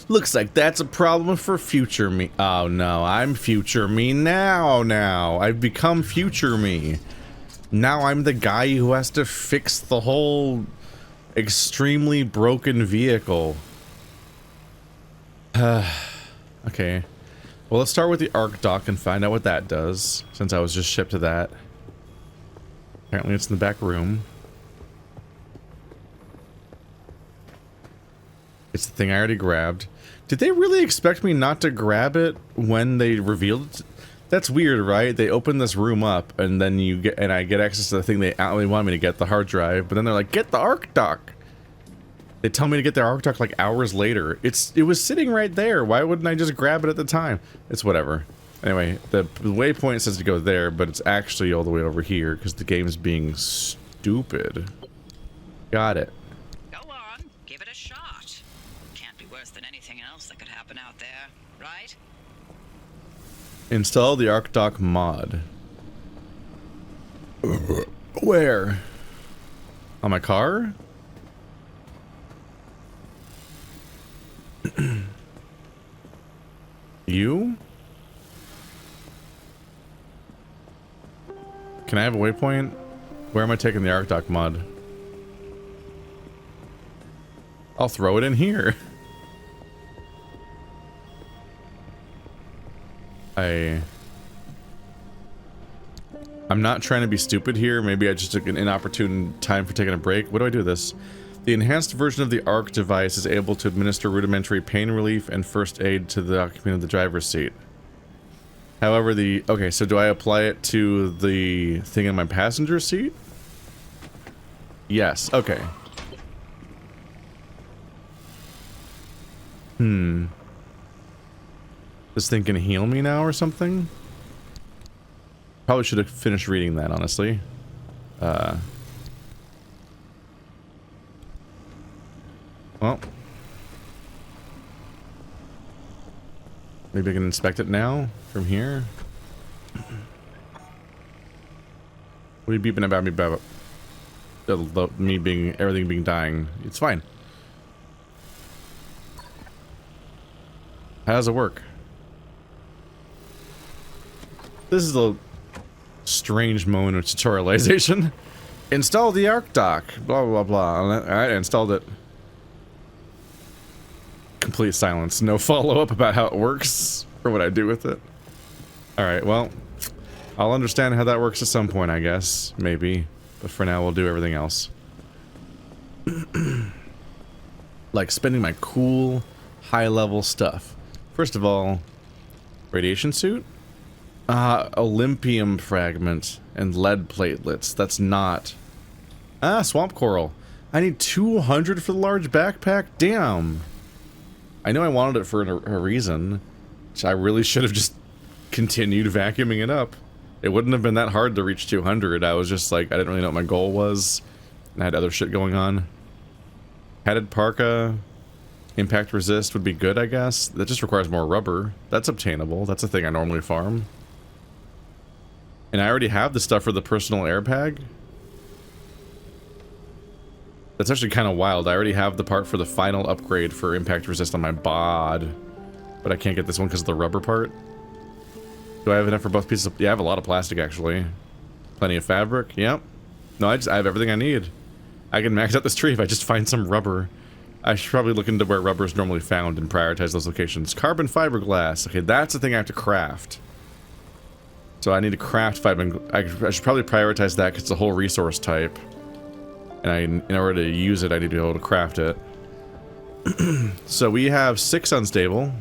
Looks like that's a problem for future me. Oh no, I'm future me now. I've become future me. Now I'm the guy who has to fix the whole extremely broken vehicle. Okay. Well, let's start with the arc dock and find out what that does, since I was just shipped to that. Apparently it's in the back room. It's the thing I already grabbed. Did they really expect me not to grab it when they revealed it? That's weird, right? They open this room up, and then I get access to the thing they only want me to get, the hard drive, but then they're like, get the arc dock. They tell me to get the arc dock like hours later. It was sitting right there. Why wouldn't I just grab it at the time? It's whatever. Anyway, the waypoint says to go there, but it's actually all the way over here because the game's being stupid. Got it. Go on, give it a shot. Can't be worse than anything else that could happen out there, right? Install the arc dock mod. Where? On my car? You? Can I have a waypoint? Where am I taking the arc dock mod? I'll throw it in here. I'm not trying to be stupid here. Maybe I just took an inopportune time for taking a break. What do I do with this? The enhanced version of the ARC device is able to administer rudimentary pain relief and first aid to the occupant of the driver's seat. However, okay, so do I apply it to the thing in my passenger seat? Yes, okay. This thing can heal me now or something? Probably should have finished reading that, honestly. Well. Maybe I can inspect it now from here. What are you beeping about me about everything being dying? It's fine. How does it work? This is a strange moment of tutorialization. Install the arc dock. Blah blah blah. Alright, I installed it. Complete silence. No follow-up about how it works or what I do with it. Alright, well, I'll understand how that works at some point, I guess. Maybe. But for now, we'll do everything else. Like spending my cool, high-level stuff. First of all, radiation suit? Olympium fragment and lead platelets. That's not... swamp coral. I need 200 for the large backpack? Damn. I know I wanted it for a reason. Which I really should have just continued vacuuming it up. It wouldn't have been that hard to reach 200. I was just like, I didn't really know what my goal was. And I had other shit going on. Padded parka. Impact resist would be good, I guess. That just requires more rubber. That's obtainable. That's a thing I normally farm. And I already have the stuff for the personal air bag. That's actually kind of wild. I already have the part for the final upgrade for impact resist on my bod. But I can't get this one because of the rubber part. Do I have enough for both pieces of... Yeah, I have a lot of plastic, actually. Plenty of fabric. Yep. No, I have everything I need. I can max out this tree if I just find some rubber. I should probably look into where rubber is normally found and prioritize those locations. Carbon fiberglass. Okay, that's the thing I have to craft. So I need to craft fiber. I should probably prioritize that because it's a whole resource type. And in order to use it, I need to be able to craft it. So we have 6 unstable.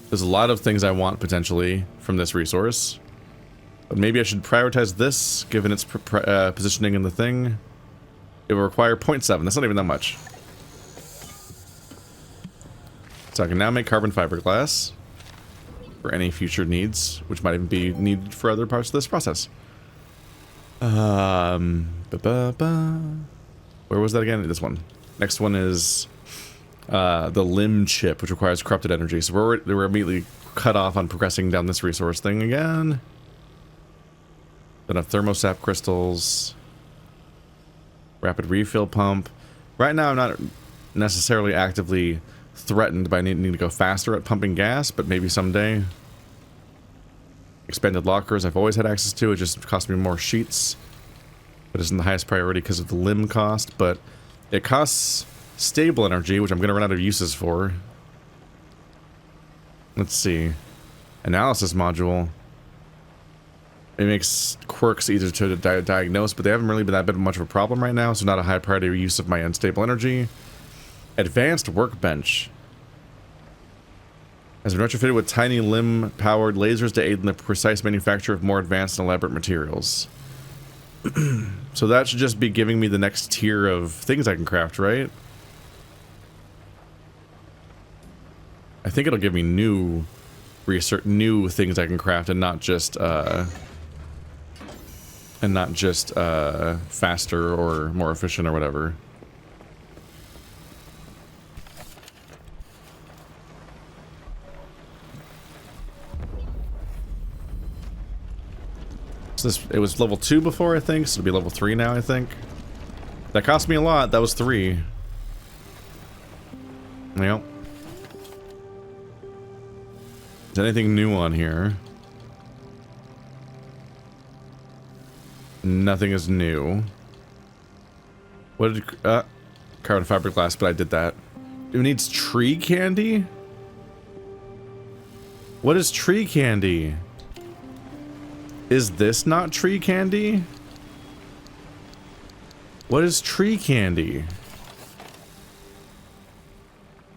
There's a lot of things I want, potentially, from this resource. But maybe I should prioritize this, given its positioning in the thing. It will require 0.7. That's not even that much. So I can now make carbon fiberglass for any future needs, which might even be needed for other parts of this process. Where was that again? This one. Next one is the limb chip, which requires corrupted energy. So we're immediately cut off on progressing down this resource thing again. Then a thermosap crystals. Rapid refill pump. Right now I'm not necessarily actively threatened by needing to go faster at pumping gas, but maybe someday. Expanded lockers I've always had access to. It just costs me more sheets. But isn't the highest priority because of the limb cost. But it costs stable energy, which I'm going to run out of uses for. Let's see. Analysis module. It makes quirks easier to diagnose, but they haven't really been that bit much of a problem right now, so not a high priority use of my unstable energy. Advanced workbench. Has been retrofitted with tiny limb-powered lasers to aid in the precise manufacture of more advanced and elaborate materials. So that should just be giving me the next tier of things I can craft, right? I think it'll give me new research, new things I can craft, and not just faster or more efficient or whatever. So this, it was level 2 before, I think, so it'll be level 3 now, I think. That cost me a lot. That was 3. Well. Is anything new on here? Nothing is new. What did... carbon fiberglass, but I did that. It needs tree candy? What is tree candy? Is this not tree candy? What is tree candy?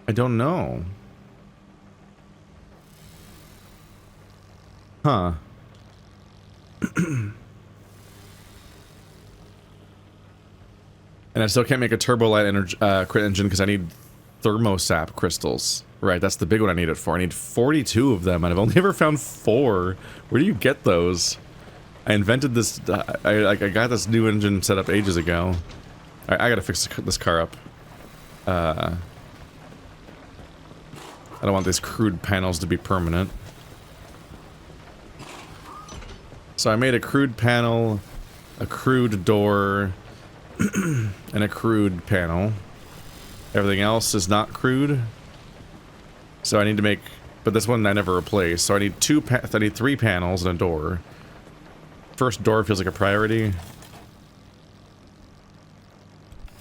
I don't know. Huh. And I still can't make a turbo light energy, crit engine because I need thermosap crystals. Right, that's the big one I need it for. I need 42 of them, and I've only ever found 4. Where do you get those? I invented this. I got this new engine set up ages ago. I gotta fix this car up. I don't want these crude panels to be permanent. So I made a crude panel, a crude door, and a crude panel. Everything else is not crude. So I need to make, but this one I never replaced. So I need 3 panels and a door. First door feels like a priority.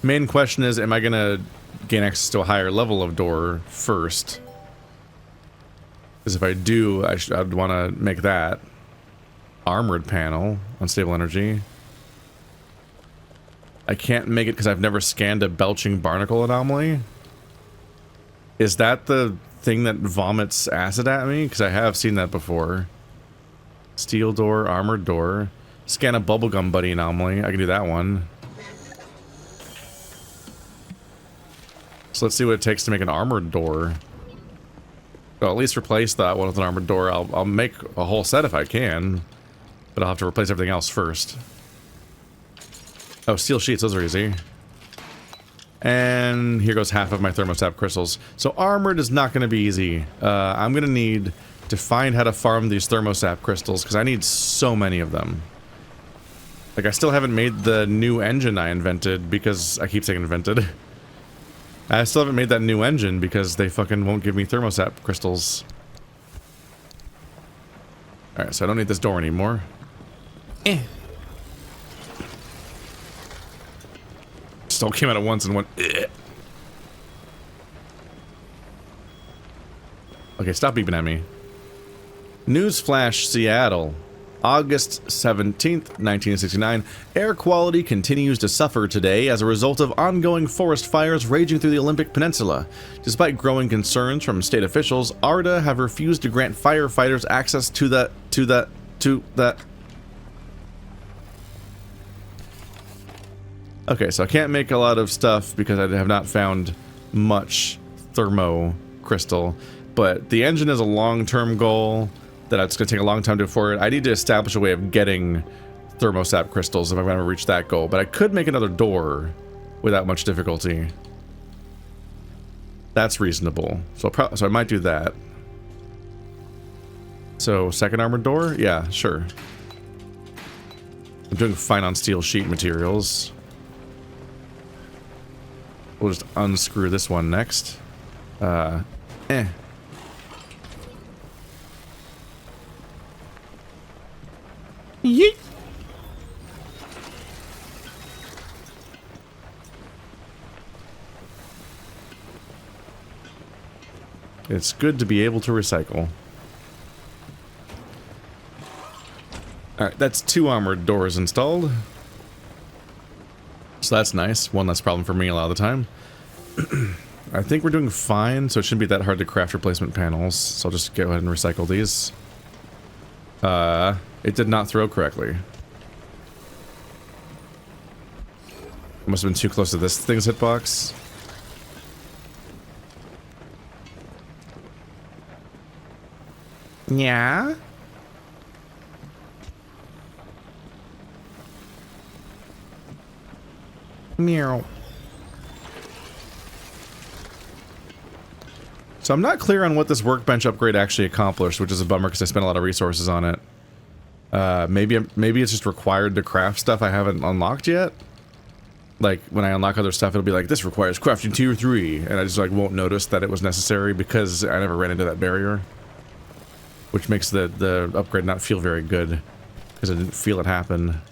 Main question is, am I gonna gain access to a higher level of door first? Because if I do, I'd want to make that. Armored panel, unstable energy. I can't make it because I've never scanned a belching barnacle anomaly. Is that the thing that vomits acid at me? Because I have seen that before. Steel door, armored door. Scan a bubblegum buddy anomaly. I can do that one. So let's see what it takes to make an armored door. Well, at least replace that one with an armored door. I'll make a whole set if I can. But I'll have to replace everything else first. Oh, steel sheets. Those are easy. And here goes half of my thermosap crystals. So armored is not going to be easy. I'm going to need to find how to farm these thermosap crystals because I need so many of them. Like, I still haven't made the new engine I invented because I keep saying invented. I still haven't made that new engine because they fucking won't give me thermosap crystals. Alright, so I don't need this door anymore. Still came out at once and went, eh. Okay, stop beeping at me. Newsflash, Seattle. August 17th, 1969. Air quality continues to suffer today as a result of ongoing forest fires raging through the Olympic Peninsula. Despite growing concerns from state officials, ARDA have refused to grant firefighters access to the Okay, so I can't make a lot of stuff because I have not found much thermo crystal, but the engine is a long-term goal that it's going to take a long time to afford. I need to establish a way of getting thermosap crystals if I'm going to reach that goal, but I could make another door without much difficulty. That's reasonable. So I might do that. So, second armored door? Yeah, sure. I'm doing fine on steel sheet materials. We'll just unscrew this one next. Yeet. It's good to be able to recycle. Alright, that's 2 armored doors installed. So that's nice. One less problem for me a lot of the time. I think we're doing fine, so it shouldn't be that hard to craft replacement panels. So I'll just go ahead and recycle these. It did not throw correctly. Must have been too close to this thing's hitbox. Yeah? Meow. So I'm not clear on what this workbench upgrade actually accomplished, which is a bummer because I spent a lot of resources on it. Maybe it's just required to craft stuff I haven't unlocked yet. Like, when I unlock other stuff, it'll be like, this requires crafting tier 3, and I just, like, won't notice that it was necessary because I never ran into that barrier. Which makes the upgrade not feel very good, because I didn't feel it happen.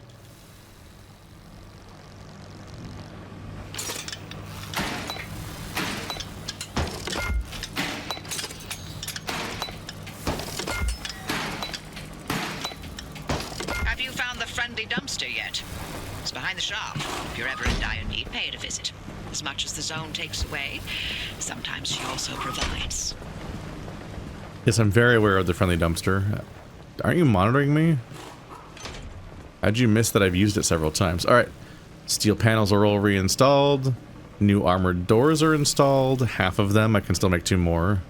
Have you found the friendly dumpster yet? It's behind the shop. If you're ever in dire need, pay it a visit. As much as the zone takes away, sometimes she also provides. Yes, I'm very aware of the friendly dumpster. Aren't you monitoring me? How'd you miss that I've used it several times? Alright. Steel panels are all reinstalled. New armored doors are installed. Half of them. I can still make 2 more.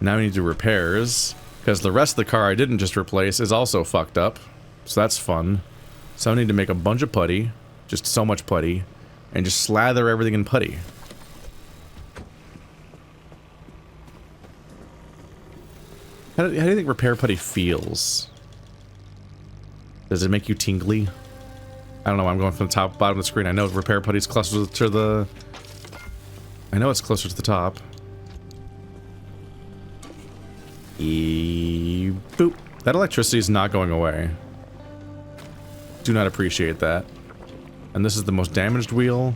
Now we need to do repairs. Because the rest of the car I didn't just replace is also fucked up. So that's fun. So I need to make a bunch of putty. Just so much putty. And just slather everything in putty. How do you think repair putty feels? Does it make you tingly? I don't know, I'm going from the top, bottom of the screen. I know repair putty's closer to the... I know it's closer to the top. Boop. That electricity is not going away. Do not appreciate that. And this is the most damaged wheel.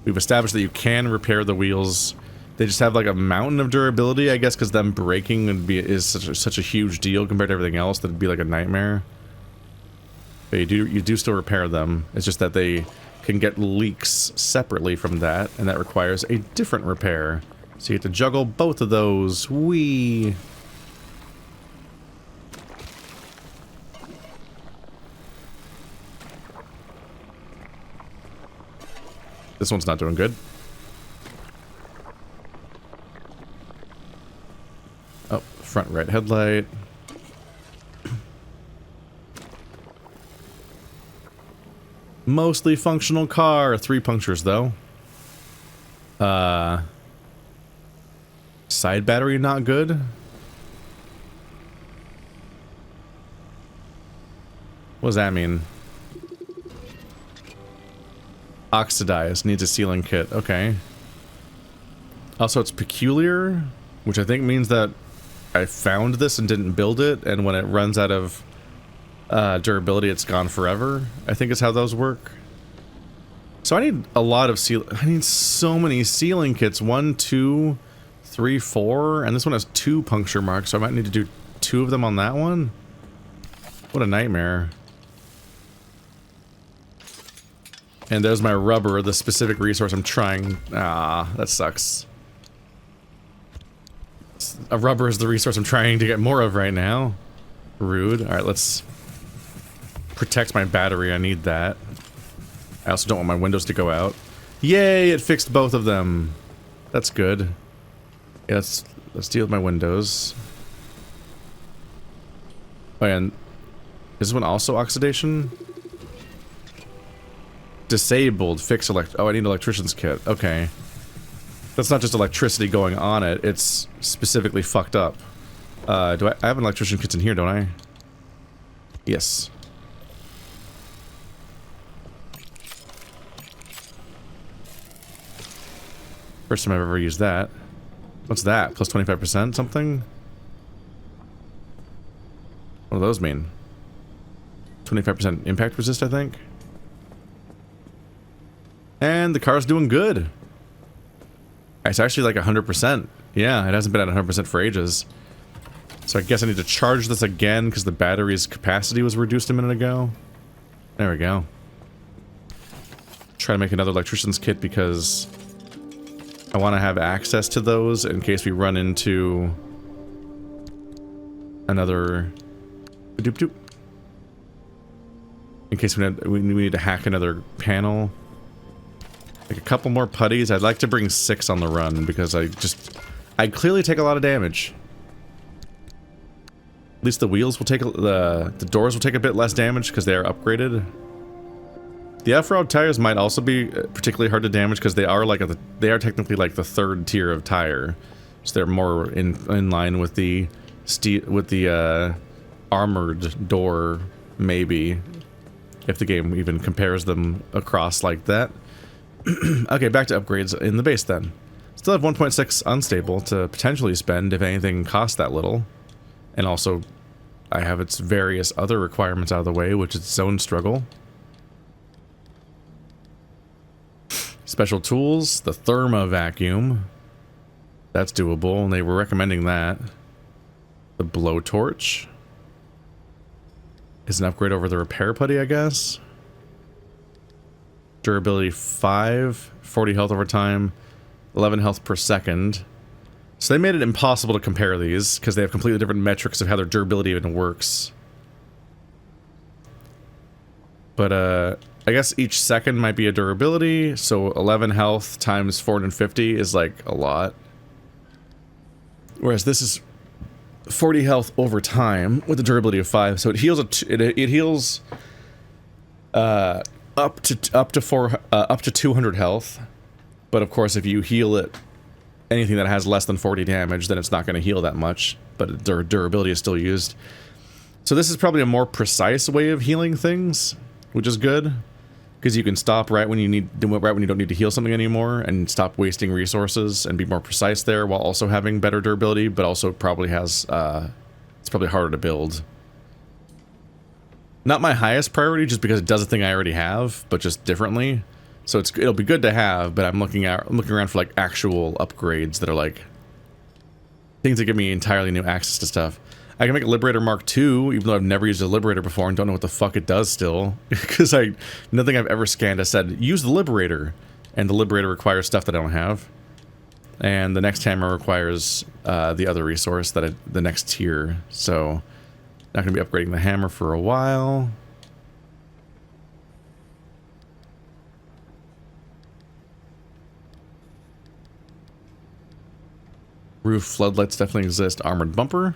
We've established that you can repair the wheels. They just have like a mountain of durability, I guess, because them breaking is such a huge deal compared to everything else that it'd be like a nightmare. But you do still repair them. It's just that they can get leaks separately from that, and that requires a different repair. So you have to juggle both of those. Whee! This one's not doing good. Oh, front right headlight. Mostly functional car. 3 punctures, though. Side battery not good. What does that mean? Oxidized. Needs a sealing kit. Okay. Also, it's peculiar, which I think means that I found this and didn't build it, and when it runs out of durability, it's gone forever. I think is how those work. So I need a lot of I need so many sealing kits. 1, 2, 3, 4, and this one has 2 puncture marks, so I might need to do 2 of them on that one. What a nightmare. And there's my rubber, the specific resource I'm trying. Ah, that sucks. A rubber is the resource I'm trying to get more of right now. Rude. Alright, let's protect my battery. I need that. I also don't want my windows to go out. Yay! It fixed both of them. That's good. Yeah, let's deal with my windows. Oh, and is this one also oxidation? Disabled. Fix oh, I need an electrician's kit. Okay. That's not just electricity going on it. It's specifically fucked up. I have an electrician kit in here, don't I? Yes. First time I've ever used that. What's that? Plus 25% something? What do those mean? 25% impact resist, I think. And the car's doing good. It's actually like 100%. Yeah, it hasn't been at 100% for ages. So I guess I need to charge this again because the battery's capacity was reduced a minute ago. There we go. Try to make another electrician's kit because I want to have access to those in case we run into another... Doop-doop. In case we need to hack another panel. Like a couple more putties. I'd like to bring 6 on the run because I clearly take a lot of damage. At least the wheels will take the doors will take a bit less damage because they are upgraded. The off-road tires might also be particularly hard to damage because they are like they are technically like the 3rd tier of tire, so they're more in line with the armored door, maybe, if the game even compares them across like that. Okay, back to upgrades in the base then. Still have 1.6 unstable to potentially spend if anything costs that little. And also, I have its various other requirements out of the way, which is zone struggle. Special tools, the therma vacuum. That's doable, and they were recommending that. The blowtorch is an upgrade over the repair putty, I guess. Durability 5, 40 health over time, 11 health per second. So they made it impossible to compare these because they have completely different metrics of how their durability even works. But I guess each second might be a durability, so 11 health times 450 is like a lot. Whereas this is 40 health over time with a durability of 5, so it heals it heals up to 200 health. But of course, if you heal it anything that has less than 40 damage, then it's not going to heal that much, but durability is still used. So this is probably a more precise way of healing things, which is good, because you can stop right when you don't need to heal something anymore, and stop wasting resources and be more precise there, while also having better durability, but also probably has it's probably harder to build. Not my highest priority, just because it does a thing I already have, but just differently. So it'll be good to have, but I'm looking around for like actual upgrades that are like things that give me entirely new access to stuff. I can make a Liberator Mark II, even though I've never used a Liberator before and don't know what the fuck it does still, because nothing I've ever scanned has said use the Liberator, and the Liberator requires stuff that I don't have, and the next hammer requires the other resource the next tier. So not gonna be upgrading the hammer for a while. Roof floodlights definitely exist. Armored bumper.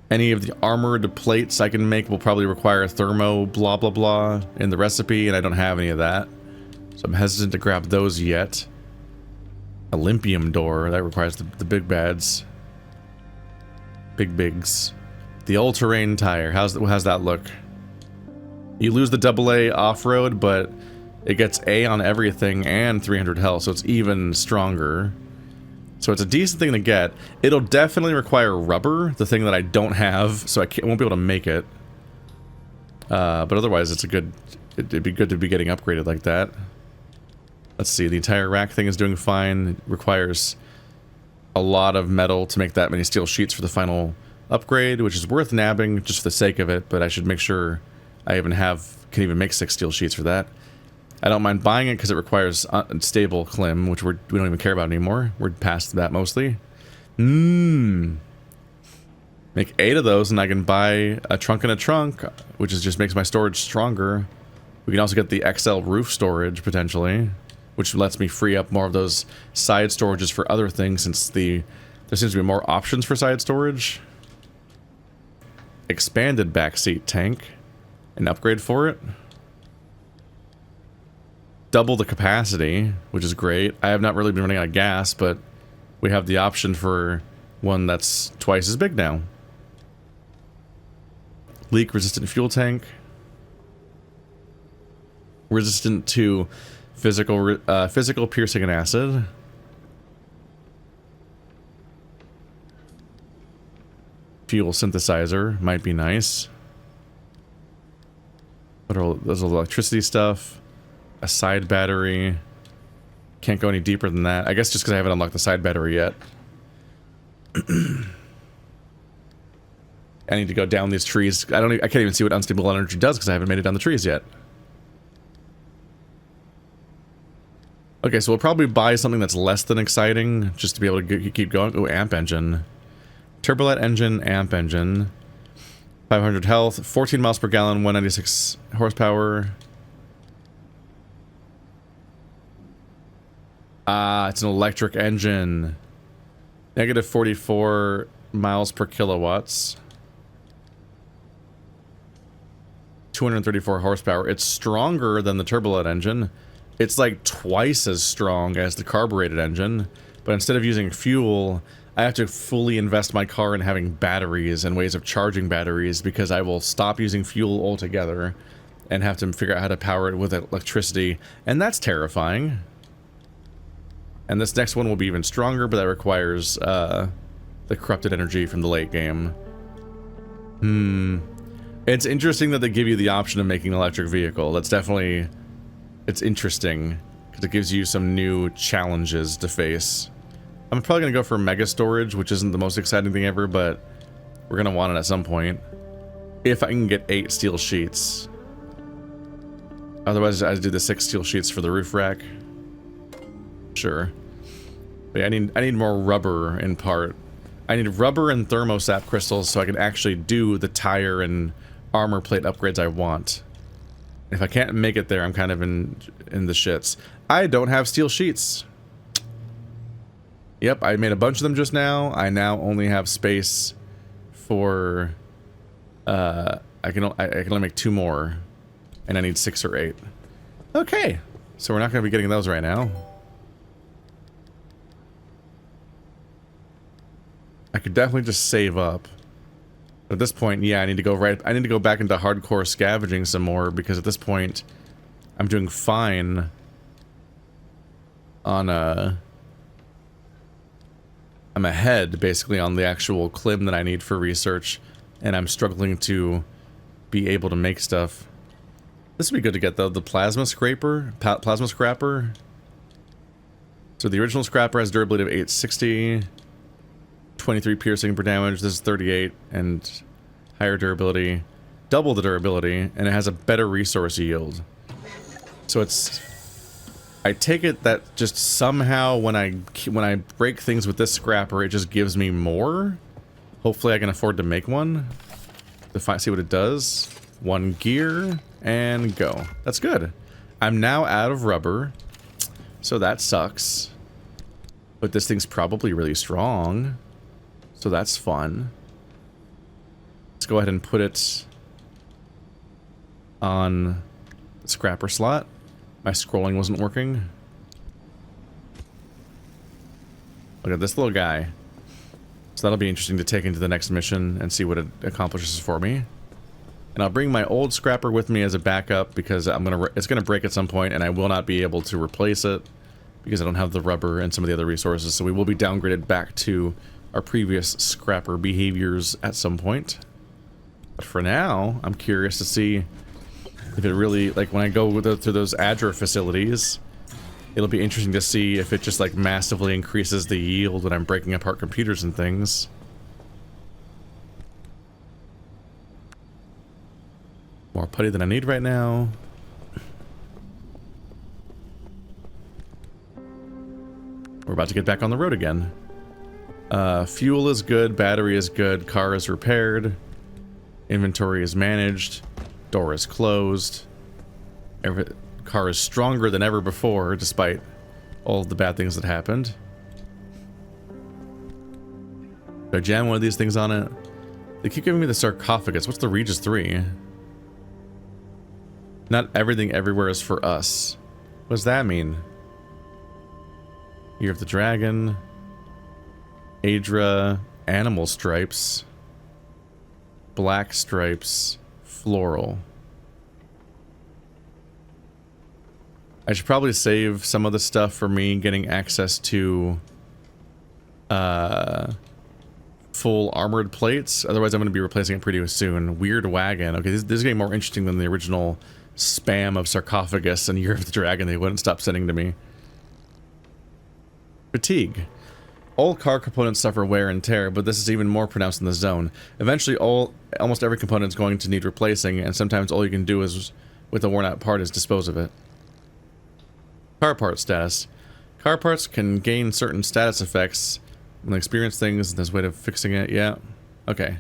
Any of the armored plates I can make will probably require thermo blah blah blah in the recipe, and I don't have any of that. So I'm hesitant to grab those yet. Olympium door, that requires the big bads. Big bigs. The all-terrain tire, how's that look? You lose the AA off-road, but it gets A on everything and 300 health, so it's even stronger. So it's a decent thing to get. It'll definitely require rubber, the thing that I don't have, so I won't be able to make it. But otherwise, it'd be good to be getting upgraded like that. Let's see, the entire rack thing is doing fine. It requires a lot of metal to make that many steel sheets for the final upgrade, which is worth nabbing just for the sake of it, but I should make sure I can even make 6 steel sheets for that. I don't mind buying it because it requires stable clim, which we don't even care about anymore. We're past that mostly. Make 8 of those and I can buy a trunk and a trunk, which just makes my storage stronger. We can also get the XL roof storage potentially, which lets me free up more of those side storages for other things, since there seems to be more options for side storage. Expanded backseat tank, an upgrade for it. Double the capacity, which is great. I have not really been running out of gas, but we have the option for one that's twice as big now. Leak resistant fuel tank. Resistant to Physical piercing and acid. Fuel synthesizer might be nice. What are those electricity stuff? A side battery. Can't go any deeper than that. I guess just because I haven't unlocked the side battery yet. I need to go down these trees. I can't even see what unstable energy does because I haven't made it down the trees yet. Okay, so we'll probably buy something that's less than exciting just to be able to keep going. Oh, amp engine. Turbolight engine, amp engine. 500 health, 14 miles per gallon, 196 horsepower. Ah, it's an electric engine. Negative 44 miles per kilowatts. 234 horsepower. It's stronger than the turbolight engine. It's like twice as strong as the carbureted engine, but instead of using fuel, I have to fully invest my car in having batteries and ways of charging batteries because I will stop using fuel altogether and have to figure out how to power it with electricity, and that's terrifying. And this next one will be even stronger, but that requires the corrupted energy from the late game. It's interesting that they give you the option of making an electric vehicle. That's definitely... It's interesting, because it gives you some new challenges to face. I'm probably going to go for mega storage, which isn't the most exciting thing ever, but we're going to want it at some point. If I can get 8 steel sheets. Otherwise, I do the 6 steel sheets for the roof rack. Sure. But yeah, I need more rubber in part. I need rubber and thermosap crystals so I can actually do the tire and armor plate upgrades I want. If I can't make it there, I'm kind of in the shits. I don't have steel sheets. Yep, I made a bunch of them just now. I now only have space for... I can only make 2 more. And I need 6 or 8. Okay, so we're not going to be getting those right now. I could definitely just save up. But at this point, yeah, I need to go back into hardcore scavenging some more, because at this point, I'm doing fine on I'm ahead, basically, on the actual clim that I need for research, and I'm struggling to be able to make stuff. This would be good to get, though, the plasma scraper, plasma scrapper. So the original scrapper has durability of 860, 23 piercing per damage. This is 38, and higher durability, double the durability, and it has a better resource yield. So it's... I take it that just somehow when I break things with this scrapper, it just gives me more. Hopefully I can afford to make one. To see what it does. 1 gear, and go. That's good. I'm now out of rubber, so that sucks. But this thing's probably really strong, so that's fun. Let's go ahead and put it on the scrapper slot. My scrolling wasn't working. Look at this little guy. So that'll be interesting to take into the next mission and see what it accomplishes for me. And I'll bring my old scrapper with me as a backup because it's gonna break at some point and I will not be able to replace it because I don't have the rubber and some of the other resources. So we will be downgraded back to our previous scrapper behaviors at some point. But for now, I'm curious to see if it really, like, when I go through those Adra facilities, it'll be interesting to see if it just, like, massively increases the yield when I'm breaking apart computers and things. More putty than I need right now. We're about to get back on the road again. Fuel is good, battery is good, car is repaired, inventory is managed. Door is closed. Car is stronger than ever before, despite all of the bad things that happened. Do I jam one of these things on it? They keep giving me the sarcophagus. What's the Regis 3? Not everything everywhere is for us. What does that mean? Year of the Dragon. Adra. Animal stripes. Black stripes. Floral. I should probably save some of the stuff for me getting access to full armored plates. Otherwise, I'm going to be replacing it pretty soon. Weird wagon. Okay, this is getting more interesting than the original spam of sarcophagus and Year of the Dragon they wouldn't stop sending to me. Fatigue. All car components suffer wear and tear, but this is even more pronounced in the zone. Eventually, almost every component is going to need replacing, and sometimes all you can do is, with a worn-out part, is dispose of it. Car part status. Car parts can gain certain status effects when they experience things. There's a way of fixing it. Yeah. Okay.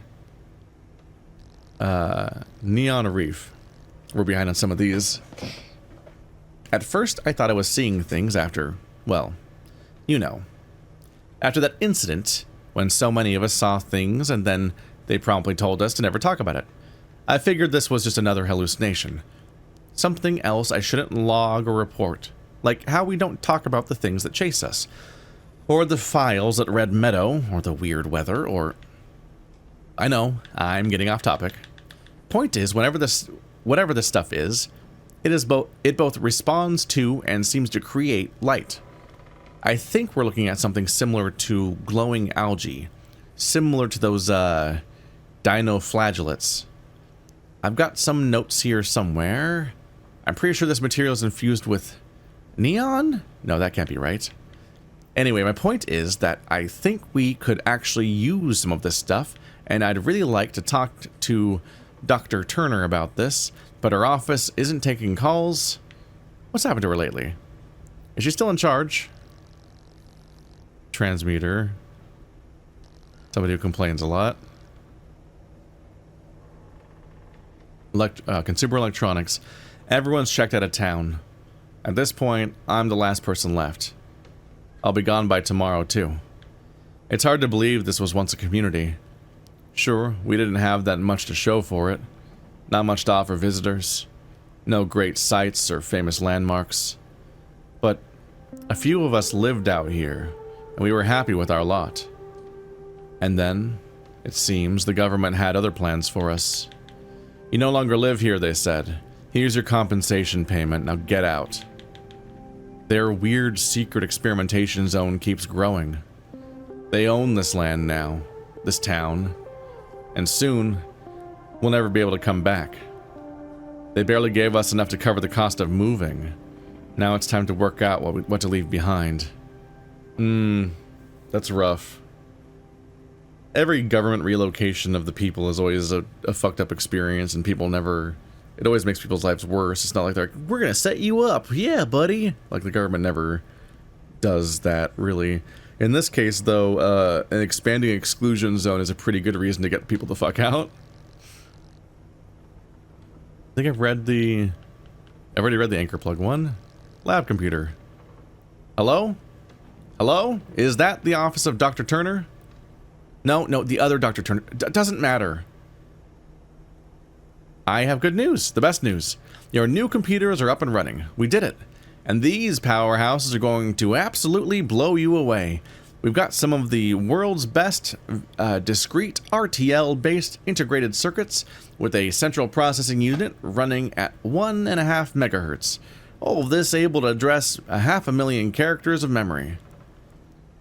Neon Reef. We're behind on some of these. At first, I thought I was seeing things after, well, you know. After that incident, when so many of us saw things and then they promptly told us to never talk about it. I figured this was just another hallucination. Something else I shouldn't log or report. Like how we don't talk about the things that chase us. Or the files at Red Meadow, or the weird weather, or... I know, I'm getting off topic. Point is, whatever this stuff is, it both responds to and seems to create light. I think we're looking at something similar to glowing algae. Similar to those, dinoflagellates. I've got some notes here somewhere. I'm pretty sure this material is infused with neon? No, that can't be right. Anyway, my point is that I think we could actually use some of this stuff, and I'd really like to talk to Dr. Turner about this, but her office isn't taking calls. What's happened to her lately? Is she still in charge? Transmuter. Somebody who complains a lot. Consumer electronics. Everyone's checked out of town. At this point, I'm the last person left. I'll be gone by tomorrow, too. It's hard to believe this was once a community. Sure, we didn't have that much to show for it. Not much to offer visitors. No great sights or famous landmarks. But a few of us lived out here, and we were happy with our lot. And then, it seems, the government had other plans for us. You no longer live here, they said. Here's your compensation payment, now get out. Their weird secret experimentation zone keeps growing. They own this land now, this town, and soon, we'll never be able to come back. They barely gave us enough to cover the cost of moving. Now it's time to work out what to leave behind. That's rough. Every government relocation of the people is always a fucked up experience, and people never... It always makes people's lives worse. It's not like they're like, we're gonna set you up. Yeah, buddy. Like, the government never does that, really. In this case, though, an expanding exclusion zone is a pretty good reason to get people the fuck out. I think I've already read the anchor plug one. Lab computer. Hello? Hello? Is that the office of Dr. Turner? No, the other Dr. Turner. Doesn't matter. I have good news. The best news. Your new computers are up and running. We did it. And these powerhouses are going to absolutely blow you away. We've got some of the world's best discrete RTL-based integrated circuits with a central processing unit running at 1.5 megahertz. All of this able to address 500,000 characters of memory.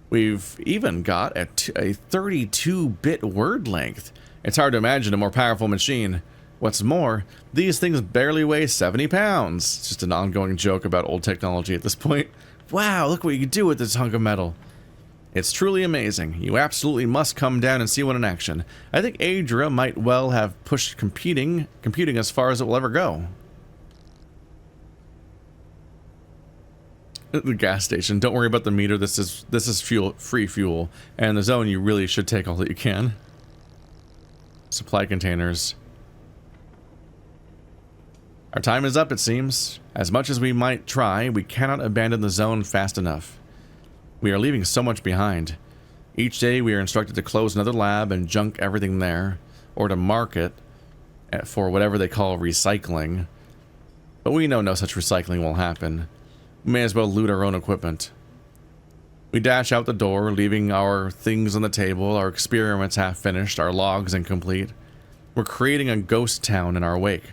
We've even got a 32-bit word length. It's hard to imagine a more powerful machine. What's more, these things barely weigh 70 pounds. It's just an ongoing joke about old technology at this point. Wow, look what you can do with this hunk of metal. It's truly amazing. You absolutely must come down and see one in action. I think Adria might well have pushed computing as far as it will ever go. The gas station. Don't worry about the meter. This is free fuel. And in the zone, you really should take all that you can. Supply containers. Our time is up, it seems. As much as we might try, we cannot abandon the zone fast enough. We are leaving so much behind. Each day we are instructed to close another lab and junk everything there, or to mark it for whatever they call recycling. But we know no such recycling will happen. We may as well loot our own equipment. We dash out the door, leaving our things on the table, our experiments half finished, our logs incomplete. We're creating a ghost town in our wake.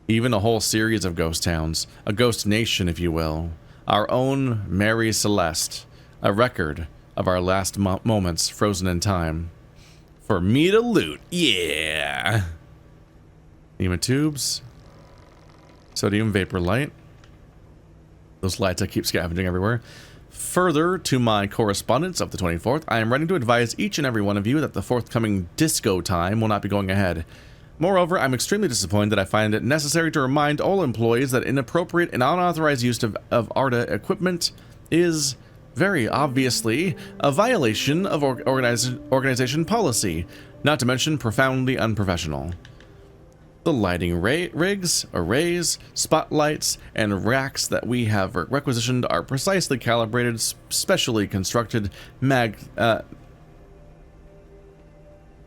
Even a whole series of ghost towns. A ghost nation, if you will. Our own Mary Celeste. A record of our last moments frozen in time. For me to loot. Yeah! Nematubes. Sodium vapor light. Those lights I keep scavenging everywhere. Further to my correspondence of the 24th, I am writing to advise each and every one of you that the forthcoming disco time will not be going ahead. Moreover, I'm extremely disappointed that I find it necessary to remind all employees that inappropriate and unauthorized use of ARDA equipment is very obviously a violation of organization policy, not to mention profoundly unprofessional. The lighting rigs, arrays, spotlights, and racks that we have requisitioned are precisely calibrated, specially constructed,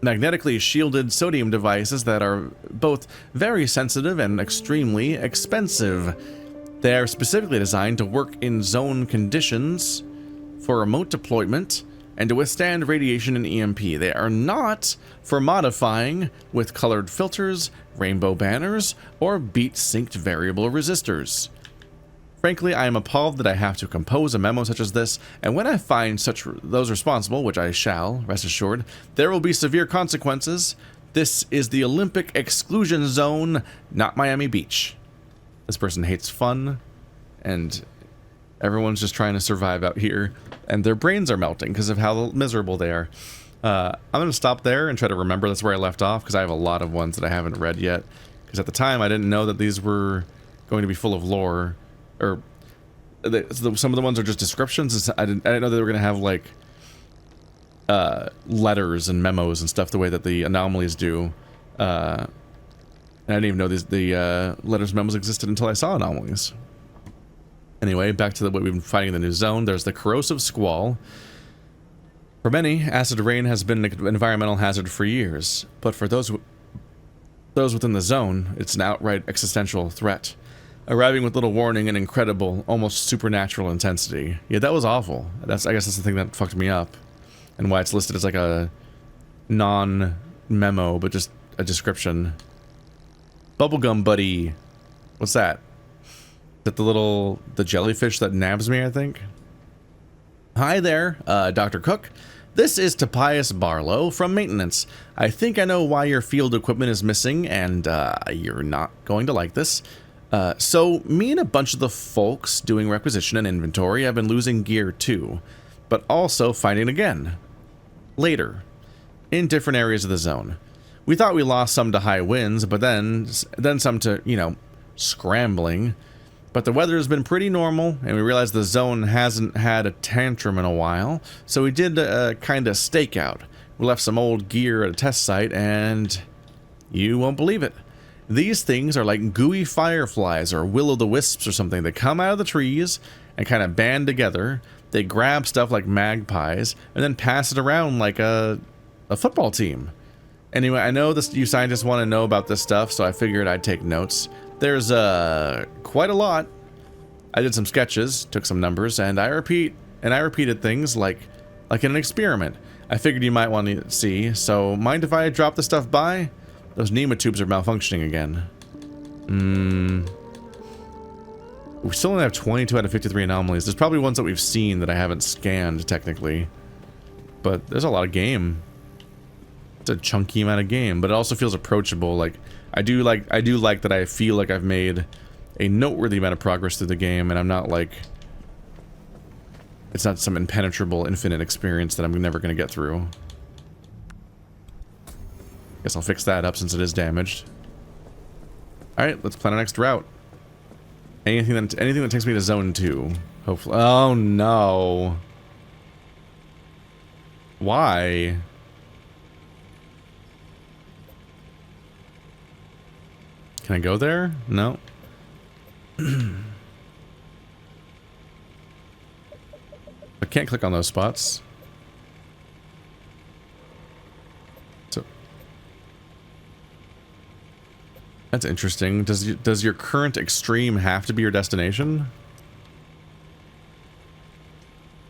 magnetically shielded sodium devices that are both very sensitive and extremely expensive. They are specifically designed to work in zone conditions for remote deployment and to withstand radiation and EMP. They are not for modifying with colored filters, rainbow banners, or beat-synced variable resistors. Frankly, I am appalled that I have to compose a memo such as this, and when I find those responsible, which I shall, rest assured, there will be severe consequences. This is the Olympic Exclusion Zone, not Miami Beach. This person hates fun, and everyone's just trying to survive out here, and their brains are melting because of how miserable they are. I'm going to stop there and try to remember that's where I left off, because I have a lot of ones that I haven't read yet. Because at the time, I didn't know that these were going to be full of lore. Or some of the ones are just descriptions. I didn't know they were going to have, like, letters and memos and stuff the way that the anomalies do. And I didn't even know the letters and memos existed until I saw anomalies. Anyway, back to what we've been fighting in the new zone. There's the corrosive squall. For many, acid rain has been an environmental hazard for years, but for those within the zone, it's an outright existential threat, arriving with little warning and incredible, almost supernatural intensity. Yeah, that was awful. I guess that's the thing that fucked me up, and why it's listed as like a non-memo, but just a description. Bubblegum buddy. What's that? Is that the jellyfish that nabs me, I think? Hi there, Dr. Cook. This is Tobias Barlow from Maintenance. I think I know why your field equipment is missing, and you're not going to like this. So, me and a bunch of the folks doing requisition and inventory have been losing gear too, but also finding it again. Later. In different areas of the zone. We thought we lost some to high winds, but then some to, you know, scrambling. But the weather has been pretty normal, and we realized the zone hasn't had a tantrum in a while, so we did a kind of stakeout. We left some old gear at a test site, and you won't believe it. These things are like gooey fireflies or will-o'-the-wisps or something. They come out of the trees and kind of band together. They grab stuff like magpies and then pass it around like a football team. Anyway, I know you scientists want to know about this stuff, so I figured I'd take notes. There's quite a lot. I did some sketches, took some numbers, and I repeated things like in an experiment. I figured you might want to see, so mind if I drop the stuff by? Those nematubes are malfunctioning again. We still only have 22 out of 53 anomalies. There's probably ones that we've seen that I haven't scanned, technically. But there's a lot of game. It's a chunky amount of game, but it also feels approachable. Like, I do like that I feel like I've made a noteworthy amount of progress through the game, and I'm not like... It's not some impenetrable, infinite experience that I'm never going to get through. Guess I'll fix that up since it is damaged. Alright, let's plan our next route. Anything that takes me to Zone 2. Hopefully. Oh no. Why? Can I go there? No. I can't click on those spots. So that's interesting. Does your current extreme have to be your destination?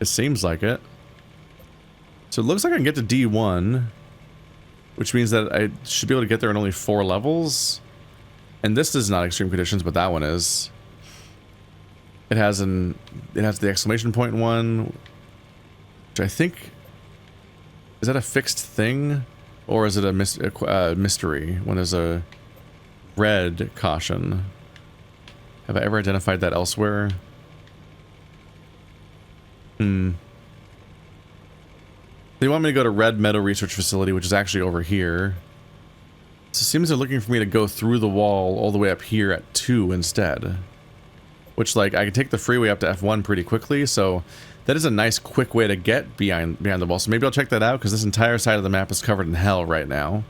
It seems like it. So it looks like I can get to D1, which means that I should be able to get there in only 4 levels. And this is not extreme conditions, but that one is. It has the exclamation point one, which I think, is that a fixed thing, or is it a mystery when there's a red caution? Have I ever identified that elsewhere? They want me to go to Red Meadow Research Facility, which is actually over here. So it seems they're looking for me to go through the wall all the way up here at 2 instead. Which, like, I can take the freeway up to F1 pretty quickly, so that is a nice quick way to get behind the wall. So maybe I'll check that out, because this entire side of the map is covered in hell right now.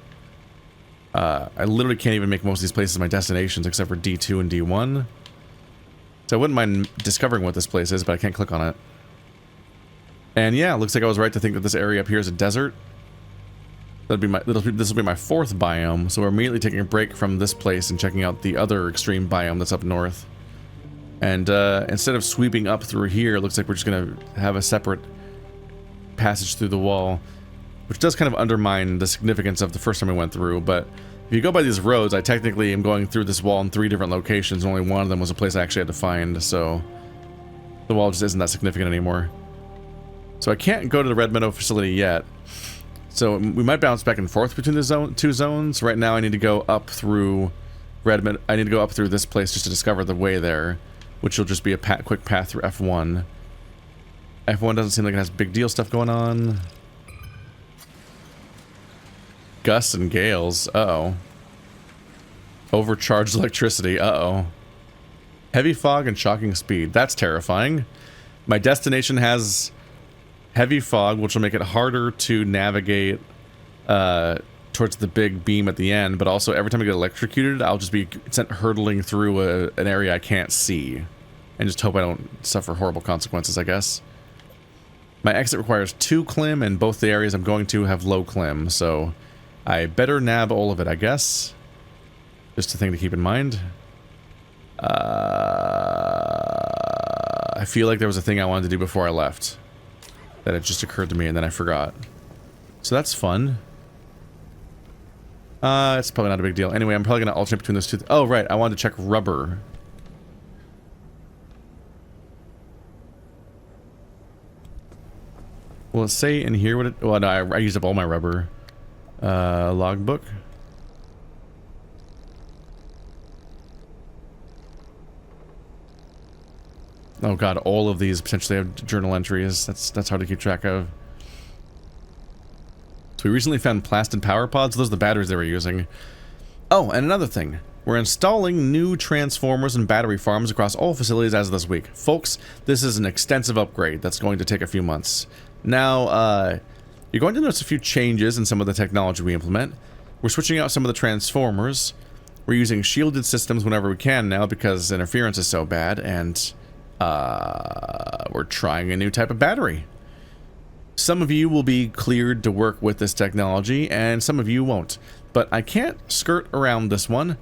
I literally can't even make most of these places my destinations except for D2 and D1. So I wouldn't mind discovering what this place is, but I can't click on it. And yeah, looks like I was right to think that this area up here is a desert. This will be my 4th biome, so we're immediately taking a break from this place and checking out the other extreme biome that's up north. And instead of sweeping up through here, it looks like we're just going to have a separate passage through the wall, which does kind of undermine the significance of the first time we went through. But if you go by these roads, I technically am going through this wall in 3 different locations, and only one of them was a place I actually had to find, so the wall just isn't that significant anymore. So I can't go to the Red Meadow facility yet. So we might bounce back and forth between the 2 zones. Right now I need to go up through Red Meadow. I need to go up through this place just to discover the way there, which will just be a quick path through F1. F1 doesn't seem like it has big deal stuff going on. Gusts and gales. Uh-oh. Overcharged electricity. Uh-oh. Heavy fog and shocking speed. That's terrifying. My destination has heavy fog, which will make it harder to navigate towards the big beam at the end, but also every time I get electrocuted, I'll just be sent hurtling through an area I can't see. And just hope I don't suffer horrible consequences, I guess. My exit requires 2 clim, and both the areas I'm going to have low clim, so I better nab all of it, I guess. Just a thing to keep in mind. I feel like there was a thing I wanted to do before I left. That it just occurred to me and then I forgot. So that's fun. It's probably not a big deal. Anyway, I'm probably going to alternate between those 2. Oh, right. I wanted to check rubber. Will it say in here what it... Well, no, I used up all my rubber. Logbook. Oh god, all of these potentially have journal entries. That's hard to keep track of. So we recently found plastic power pods. Those are the batteries they were using. Oh, and another thing. We're installing new transformers and battery farms across all facilities as of this week. Folks, this is an extensive upgrade that's going to take a few months. Now, you're going to notice a few changes in some of the technology we implement. We're switching out some of the transformers. We're using shielded systems whenever we can now because interference is so bad, and we're trying a new type of battery. Some of you will be cleared to work with this technology, and some of you won't. But I can't skirt around this one.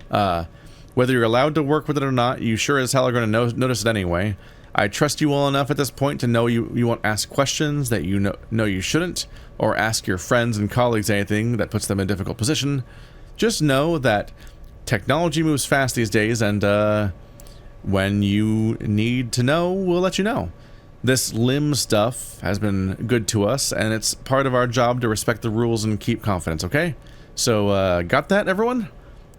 Whether you're allowed to work with it or not, you sure as hell are going to notice it anyway. I trust you well enough at this point to know you won't ask questions that you know you shouldn't, or ask your friends and colleagues anything that puts them in a difficult position. Just know that technology moves fast these days, and when you need to know, we'll let you know. This limb stuff has been good to us, and it's part of our job to respect the rules and keep confidence, okay? So, got that, everyone?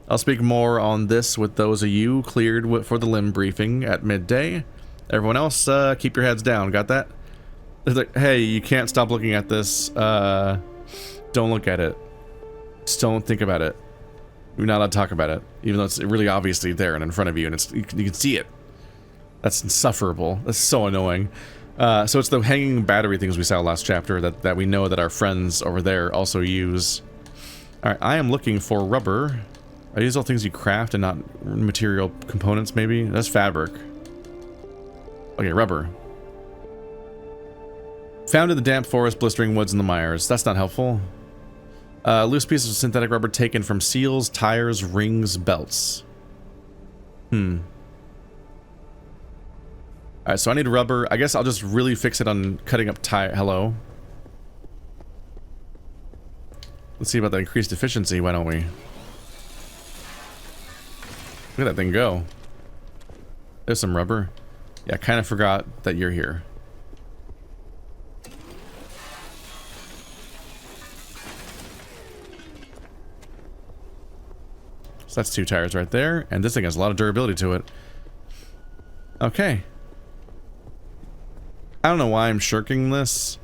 I'll speak more on this with those of you cleared for the limb briefing at midday. Everyone else, keep your heads down. Got that? It's like, hey, you can't stop looking at this. Don't look at it. Just don't think about it. You're not allowed to talk about it, even though it's really obviously there and in front of you, and you can see it. That's insufferable. That's so annoying. So it's the hanging battery things we saw last chapter that we know that our friends over there also use. Alright, I am looking for rubber. Are these all things you craft and not material components, maybe? That's fabric. Okay, rubber. Found in the damp forest, blistering woods, and the mires. That's not helpful. Loose pieces of synthetic rubber taken from seals, tires, rings, belts. Alright, so I need rubber. I guess I'll just really fix it on cutting up tire. Hello. Let's see about the increased efficiency, why don't we? Look at that thing go. There's some rubber. Yeah, I kind of forgot that you're here. So that's 2 tires right there, and this thing has a lot of durability to it. Okay. I don't know why I'm shirking this.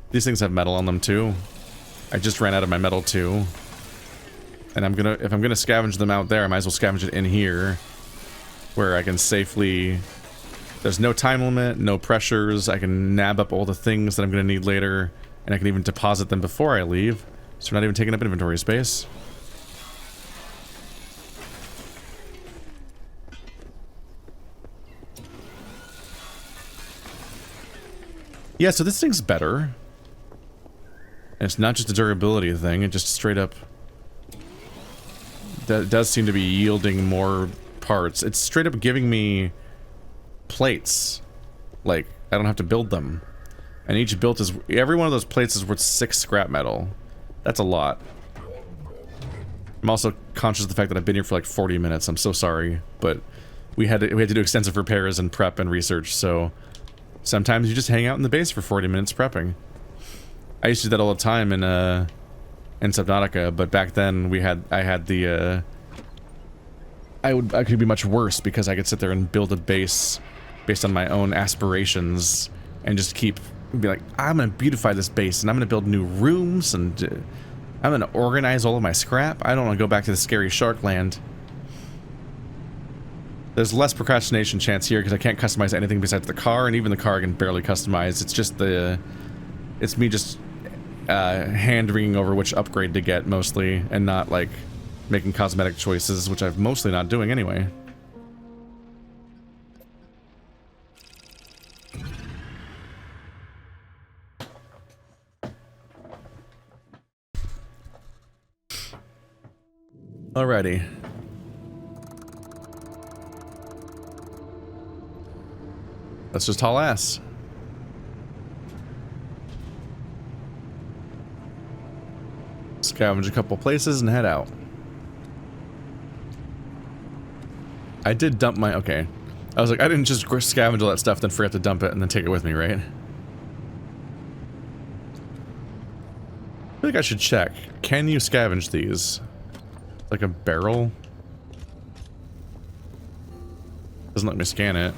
These things have metal on them too. I just ran out of my metal too. And if I'm gonna scavenge them out there, I might as well scavenge it in here, where I can safely... There's no time limit, no pressures, I can nab up all the things that I'm gonna need later, and I can even deposit them before I leave, so we're not even taking up inventory space. Yeah, so this thing's better. And it's not just a durability thing, it just straight up... That does seem to be yielding more parts. It's straight up giving me plates. Like, I don't have to build them. And each built is... Every one of those plates is worth 6 scrap metal. That's a lot. I'm also conscious of the fact that I've been here for like 40 minutes. I'm so sorry. But we had to do extensive repairs and prep and research, so... Sometimes you just hang out in the base for 40 minutes prepping. I used to do that all the time in Subnautica, but back then I could be much worse because I could sit there and build a base based on my own aspirations and just be like, I'm gonna beautify this base and I'm gonna build new rooms and I'm gonna organize all of my scrap. I don't want to go back to the scary shark land. There's less procrastination chance here because I can't customize anything besides the car, and even the car I can barely customize. It's just it's me just hand-wringing over which upgrade to get mostly, and not like making cosmetic choices, which I'm mostly not doing anyway. Alrighty. Let's just haul ass. Scavenge a couple places and head out. I did dump my... Okay. I was like, I didn't just scavenge all that stuff, then forget to dump it and then take it with me, right? I feel like I should check. Can you scavenge these? Like a barrel? Doesn't let me scan it.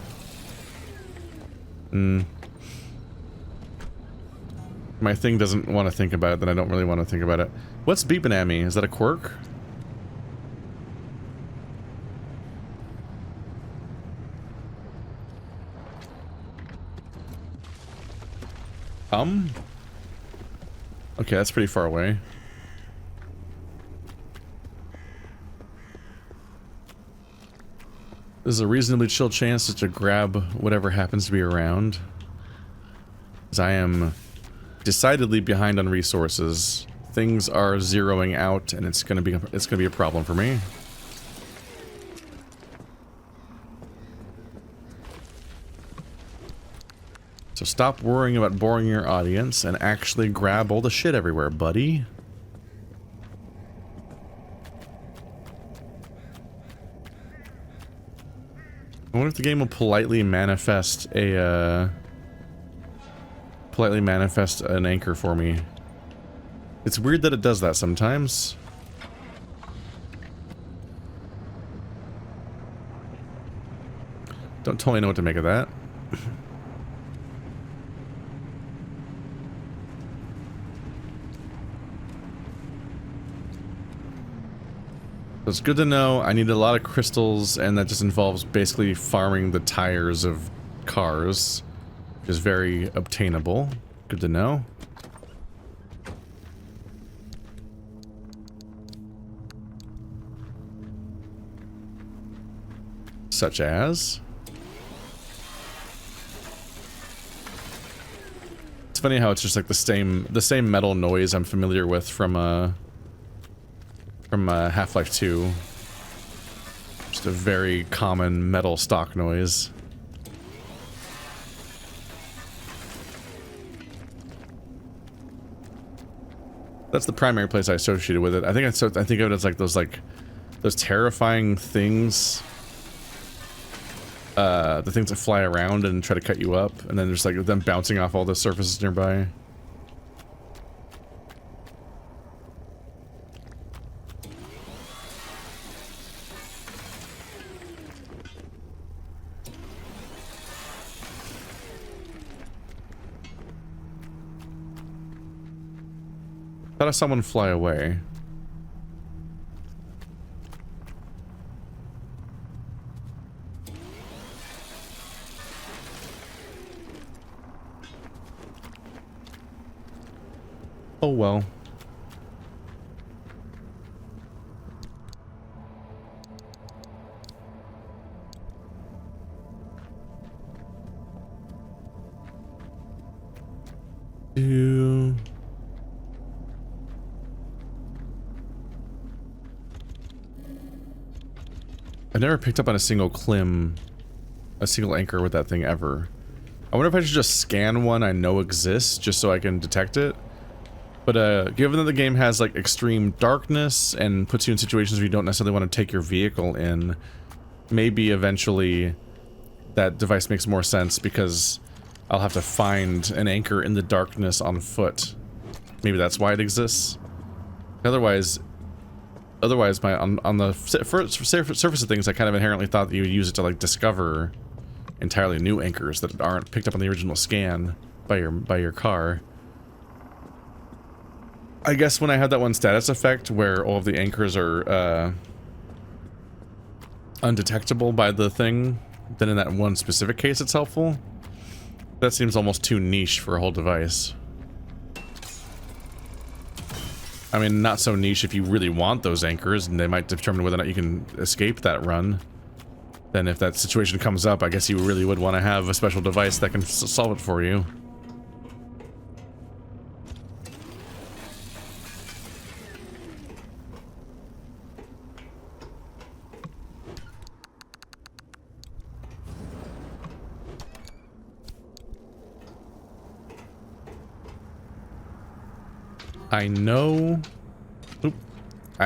My thing doesn't want to think about it, then I don't really want to think about it. What's beeping at me? Is that a quirk? Okay, that's pretty far away. There's a reasonably chill chance to grab whatever happens to be around. Because I am decidedly behind on resources. Things are zeroing out, and it's gonna be a problem for me. So stop worrying about boring your audience and actually grab all the shit everywhere, buddy. I wonder if the game will politely manifest an anchor for me. It's weird that it does that sometimes. Don't totally know what to make of that. It's good to know. I need a lot of crystals, and that just involves basically farming the tires of cars, which is very obtainable. Good to know. Such as... It's funny how it's just like the same metal noise I'm familiar with from Half-Life 2. Just a very common metal stock noise. That's the primary place I associated with it. I think of it as like those terrifying things the things that fly around and try to cut you up, and then there's like them bouncing off all the surfaces nearby. Thought I saw someone fly away. Oh well. I've never picked up on a single anchor with that thing ever. I wonder if I should just scan one I know exists just so I can detect it. But given that the game has like extreme darkness and puts you in situations where you don't necessarily want to take your vehicle in, maybe eventually that device makes more sense because I'll have to find an anchor in the darkness on foot. Maybe that's why it exists. Otherwise my on the surface of things, I kind of inherently thought that you would use it to like discover entirely new anchors that aren't picked up on the original scan by your car. I guess when I had that one status effect where all of the anchors are undetectable by the thing, then in that one specific case it's helpful. That seems almost too niche for a whole device. I mean, not so niche if you really want those anchors, and they might determine whether or not you can escape that run. Then if that situation comes up, I guess you really would want to have a special device that can solve it for you. I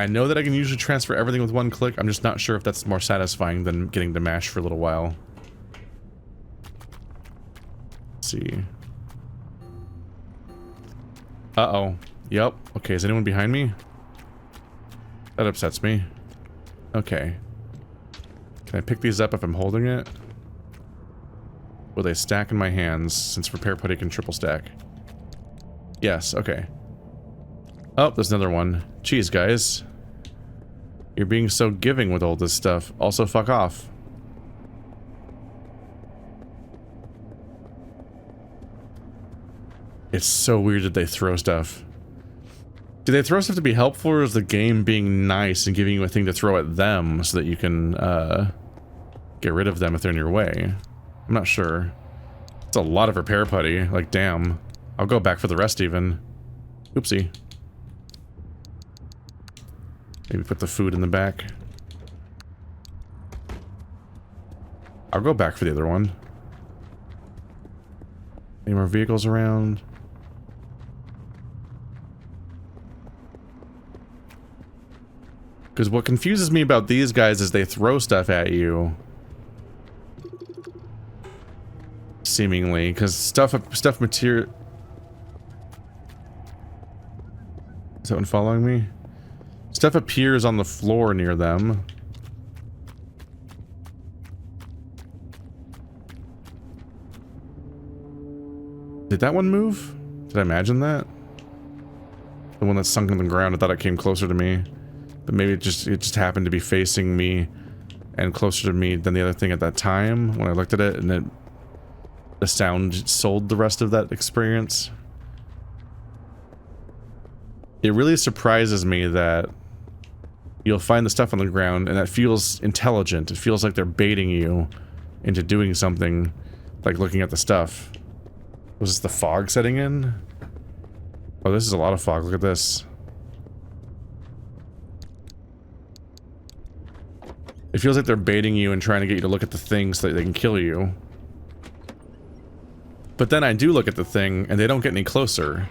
know that I can usually transfer everything with one click. I'm just not sure if that's more satisfying than getting to mash for a little while. Let's see. Uh-oh. Yep. Okay, is anyone behind me? That upsets me. Okay. Can I pick these up if I'm holding it? Will they stack in my hands since repair putty can triple stack? Yes, okay. Oh, there's another one. Jeez, guys. You're being so giving with all this stuff. Also, fuck off. It's so weird that they throw stuff. Do they throw stuff to be helpful, or is the game being nice and giving you a thing to throw at them so that you can get rid of them if they're in your way? I'm not sure. It's a lot of repair putty. Like, damn. I'll go back for the rest even. Oopsie. Maybe put the food in the back. I'll go back for the other one. Any more vehicles around? Because what confuses me about these guys is they throw stuff at you. Seemingly, because stuff material... Is that one following me? Stuff appears on the floor near them. Did that one move? Did I imagine that? The one that's sunk in the ground, I thought it came closer to me. But maybe it just happened to be facing me and closer to me than the other thing at that time when I looked at it, and the sound sold the rest of that experience. It really surprises me that you'll find the stuff on the ground and that feels intelligent. It feels like they're baiting you into doing something, like looking at the stuff. Was this the fog setting in? Oh, this is a lot of fog. Look at this. It feels like they're baiting you and trying to get you to look at the thing so that they can kill you. But then I do look at the thing and they don't get any closer.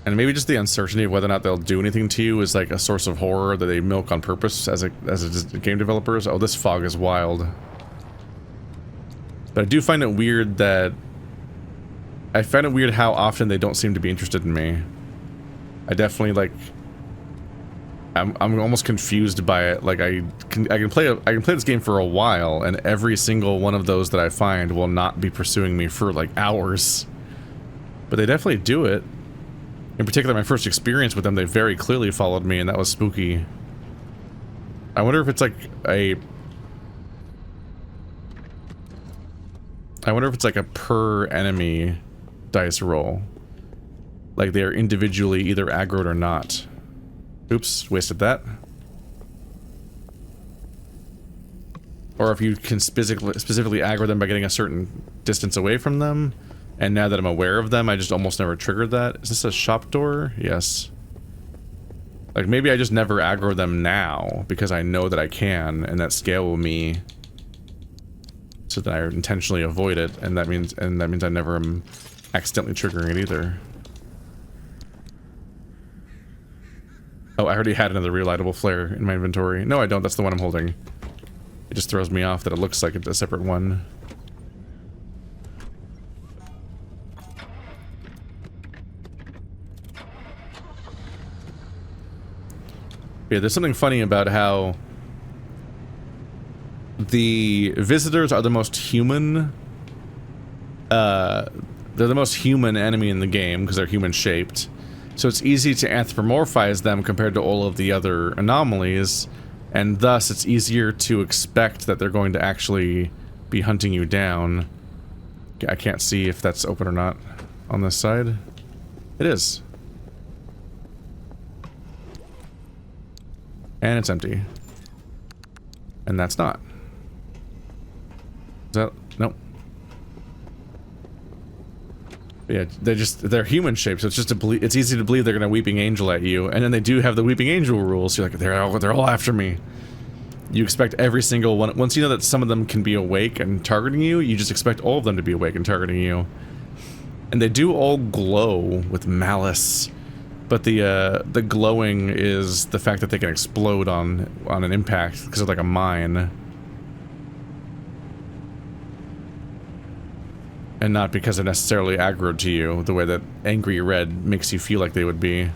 And maybe just the uncertainty of whether or not they'll do anything to you is like a source of horror that they milk on purpose as game developers. Oh, this fog is wild. But I do find it weird that... I find it weird how often they don't seem to be interested in me. I definitely, like... I'm almost confused by it. Like, I can play this game for a while, and every single one of those that I find will not be pursuing me for, like, hours. But they definitely do it. In particular, my first experience with them, they very clearly followed me, and that was spooky. I wonder if it's like a... I wonder if it's like a per enemy dice roll. Like they are individually either aggroed or not. Oops, wasted that. Or if you can specifically aggro them by getting a certain distance away from them. And now that I'm aware of them, I just almost never triggered that. Is this a shop door? Yes. Like maybe I just never aggro them now because I know that I can, and that scale me so that I intentionally avoid it, and that means I never am accidentally triggering it either. Oh, I already had another relightable flare in my inventory. No, I don't. That's the one I'm holding. It just throws me off that it looks like it's a separate one. Yeah, there's something funny about how the visitors are the most human. They're the most human enemy in the game because they're human-shaped. So it's easy to anthropomorphize them compared to all of the other anomalies, and thus it's easier to expect that they're going to actually be hunting you down. I can't see if that's open or not on this side. It is. And it's empty. And that's not. Is that... Nope. Yeah, they're human shaped, so it's just it's easy to believe they're gonna weeping angel at you, and then they do have the weeping angel rules. So you're like, they're all after me. You expect every single one. Once you know that some of them can be awake and targeting you, you just expect all of them to be awake and targeting you. And they do all glow with malice, but the glowing is the fact that they can explode on an impact because of like a mine. And not because they're necessarily aggroed to you, the way that angry red makes you feel like they would be.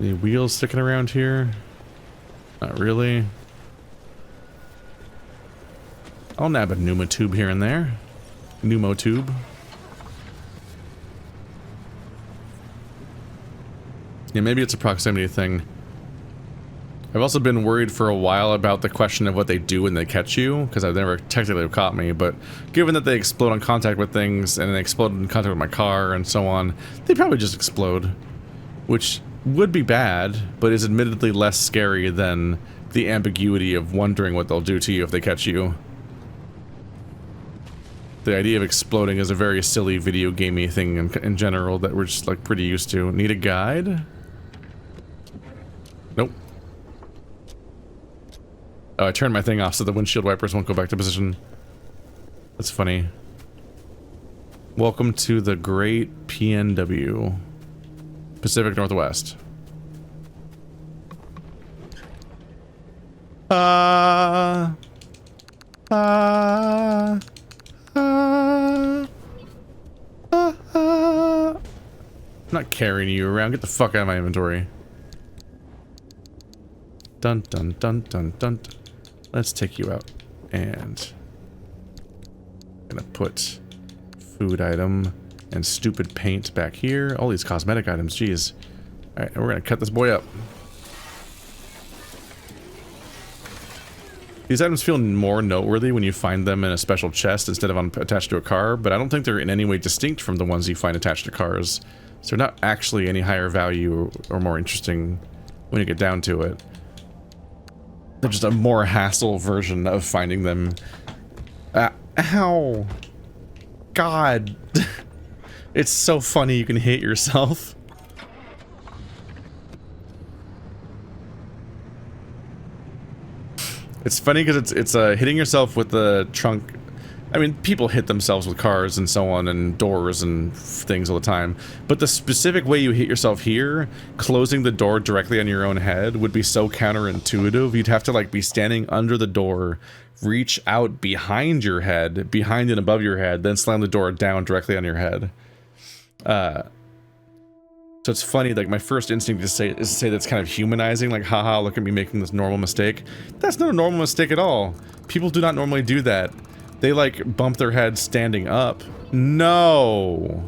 Any wheels sticking around here? Not really. I'll nab a pneuma tube here and there. Pneumo tube. Yeah, maybe it's a proximity thing. I've also been worried for a while about the question of what they do when they catch you, because I've never technically caught me, but given that they explode on contact with things, and they explode in contact with my car, and so on, they probably just explode. Which would be bad, but is admittedly less scary than the ambiguity of wondering what they'll do to you if they catch you. The idea of exploding is a very silly video gamey thing in general that we're just like pretty used to. Need a guide? Nope. Oh, I turned my thing off so the windshield wipers won't go back to position. That's funny. Welcome to the Great PNW. Pacific Northwest. I'm not carrying you around. Get the fuck out of my inventory. Dun dun dun dun dun. Let's take you out. And gonna put food item and stupid paint back here. All these cosmetic items, jeez. Alright, and we're gonna cut this boy up. These items feel more noteworthy when you find them in a special chest instead of attached to a car, but I don't think they're in any way distinct from the ones you find attached to cars. So they're not actually any higher value or more interesting when you get down to it. They're just a more hassle version of finding them. Ow! God! It's so funny you can hit yourself. It's funny because it's hitting yourself with the trunk. I mean, people hit themselves with cars and so on and doors and things all the time. But the specific way you hit yourself here, closing the door directly on your own head, would be so counterintuitive. You'd have to like be standing under the door, reach out behind your head, behind and above your head, then slam the door down directly on your head. So it's funny, like my first instinct is to say that's kind of humanizing, like haha, look at me making this normal mistake. That's not a normal mistake at all. People do not normally do that. They like bump their head standing up. No.